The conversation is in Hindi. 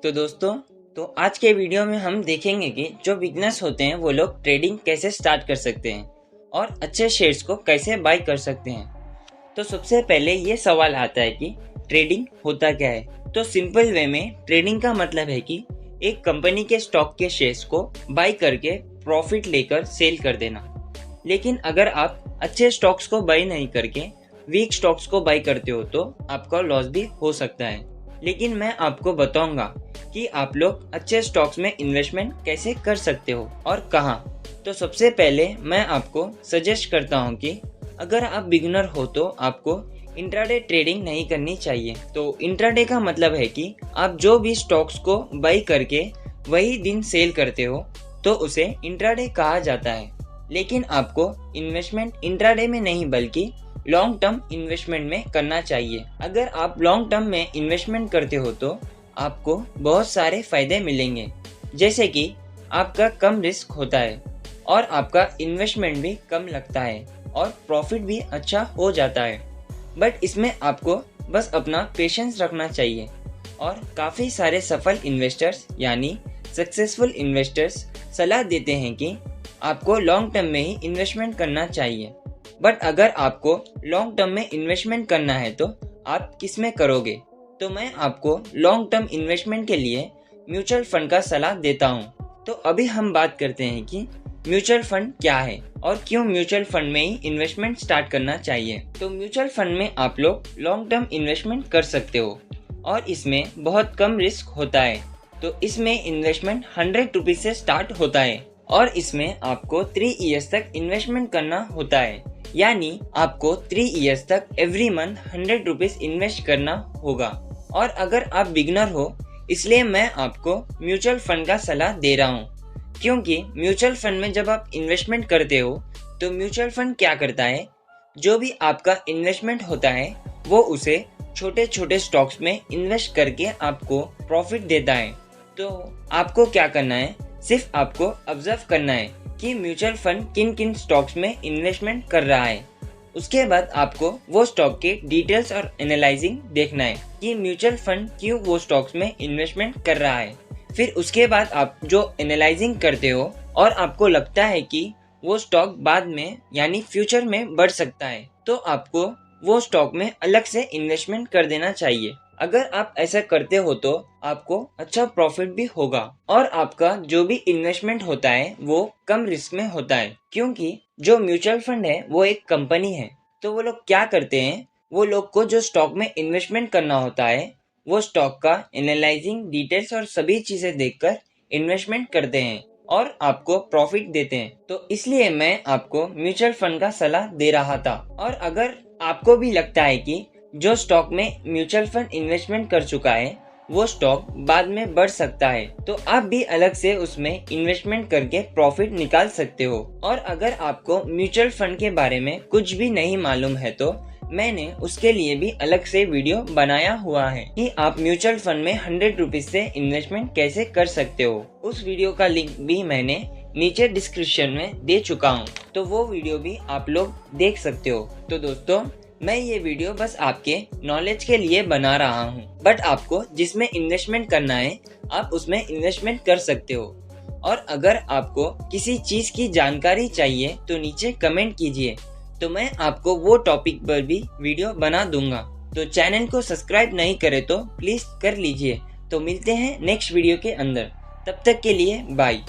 तो दोस्तों, आज के वीडियो में हम देखेंगे कि जो बिगनर्स होते हैं वो लोग ट्रेडिंग कैसे स्टार्ट कर सकते हैं और अच्छे शेयर्स को कैसे बाय कर सकते हैं। तो सबसे पहले ये सवाल आता है कि ट्रेडिंग होता क्या है। तो सिंपल वे में ट्रेडिंग का मतलब है कि एक कंपनी के स्टॉक के शेयर्स को बाय करके प्रॉफिट लेकर सेल कर देना। लेकिन अगर आप अच्छे स्टॉक्स को बाय नहीं करके वीक स्टॉक्स को बाय करते हो तो आपका लॉस भी हो सकता है। लेकिन मैं आपको बताऊंगा कि आप लोग अच्छे स्टॉक्स में इन्वेस्टमेंट कैसे कर सकते हो और कहां। तो सबसे पहले मैं आपको सजेस्ट करता हूं कि अगर आप बिगिनर हो तो आपको इंट्राडे ट्रेडिंग नहीं करनी चाहिए। तो इंट्राडे का मतलब है कि आप जो भी स्टॉक्स को बाई करके वही दिन सेल करते हो तो उसे इंट्राडे कहा जाता है। लेकिन आपको इन्वेस्टमेंट इंट्राडे में नहीं बल्कि लॉन्ग टर्म इन्वेस्टमेंट में करना चाहिए। अगर आप लॉन्ग टर्म में इन्वेस्टमेंट करते हो तो आपको बहुत सारे फायदे मिलेंगे, जैसे कि आपका कम रिस्क होता है और आपका इन्वेस्टमेंट भी कम लगता है और प्रॉफिट भी अच्छा हो जाता है। बट इसमें आपको बस अपना पेशेंस रखना चाहिए और काफ़ी सारे सफल इन्वेस्टर्स यानी सक्सेसफुल इन्वेस्टर्स सलाह देते हैं कि आपको लॉन्ग टर्म में ही इन्वेस्टमेंट करना चाहिए। बट अगर आपको लॉन्ग टर्म में इन्वेस्टमेंट करना है तो आप किस में करोगे? तो मैं आपको लॉन्ग टर्म इन्वेस्टमेंट के लिए म्यूचुअल फंड का सलाह देता हूँ। तो अभी हम बात करते हैं कि म्यूचुअल फंड क्या है और क्यों म्यूचुअल फंड में ही इन्वेस्टमेंट स्टार्ट करना चाहिए। तो म्यूचुअल फंड में आप लोग लॉन्ग टर्म इन्वेस्टमेंट कर सकते हो और इसमें बहुत कम रिस्क होता है। तो इसमें इन्वेस्टमेंट 100 रुपीज से स्टार्ट होता है और इसमें आपको 3 इयर्स तक इन्वेस्टमेंट करना होता है, यानी आपको 3 इयर्स तक एवरी मंथ 100 रुपीज इन्वेस्ट करना होगा। और अगर आप बिगनर हो इसलिए मैं आपको म्यूचुअल फंड का सलाह दे रहा हूँ, क्योंकि म्यूचुअल फंड में जब आप इन्वेस्टमेंट करते हो तो म्यूचुअल फंड क्या करता है, जो भी आपका इन्वेस्टमेंट होता है वो उसे छोटे छोटे स्टॉक्स में इन्वेस्ट करके आपको प्रॉफिट देता है। तो आपको क्या करना है, सिर्फ आपको ऑब्जर्व करना है कि म्यूचुअल फंड किन किन स्टॉक्स में इन्वेस्टमेंट कर रहा है। उसके बाद आपको वो स्टॉक के डिटेल्स और एनालाइजिंग देखना है कि म्यूचुअल फंड क्यों वो स्टॉक्स में इन्वेस्टमेंट कर रहा है। फिर उसके बाद आप जो एनालाइजिंग करते हो और आपको लगता है कि वो स्टॉक बाद में यानी फ्यूचर में बढ़ सकता है तो आपको वो स्टॉक में अलग से इन्वेस्टमेंट कर देना चाहिए। अगर आप ऐसा करते हो तो आपको अच्छा प्रॉफिट भी होगा और आपका जो भी इन्वेस्टमेंट होता है वो कम रिस्क में होता है, क्योंकि जो म्यूचुअल फंड है वो एक कंपनी है। तो वो लोग क्या करते हैं, वो लोग को जो स्टॉक में इन्वेस्टमेंट करना होता है वो स्टॉक का एनालाइजिंग डिटेल्स और सभी चीजें देखकर इन्वेस्टमेंट करते हैं और आपको प्रॉफिट देते हैं। तो इसलिए मैं आपको म्यूचुअल फंड का सलाह दे रहा था। और अगर आपको भी लगता है कि जो स्टॉक में म्यूचुअल फंड इन्वेस्टमेंट कर चुका है वो स्टॉक बाद में बढ़ सकता है तो आप भी अलग से उसमें इन्वेस्टमेंट करके प्रॉफिट निकाल सकते हो। और अगर आपको म्यूचुअल फंड के बारे में कुछ भी नहीं मालूम है तो मैंने उसके लिए भी अलग से वीडियो बनाया हुआ है कि आप म्यूचुअल फंड में 100 रुपीज से इन्वेस्टमेंट कैसे कर सकते हो। उस वीडियो का लिंक भी मैंने नीचे डिस्क्रिप्शन में दे चुका हूँ, तो वो वीडियो भी आप लोग देख सकते हो। तो दोस्तों, मैं ये वीडियो बस आपके नॉलेज के लिए बना रहा हूँ, बट आपको जिसमें इन्वेस्टमेंट करना है आप उसमें इन्वेस्टमेंट कर सकते हो। और अगर आपको किसी चीज की जानकारी चाहिए तो नीचे कमेंट कीजिए, तो मैं आपको वो टॉपिक पर भी वीडियो बना दूंगा। तो चैनल को सब्सक्राइब नहीं करे तो प्लीज कर लीजिए। तो मिलते हैं नेक्स्ट वीडियो के अंदर, तब तक के लिए बाय।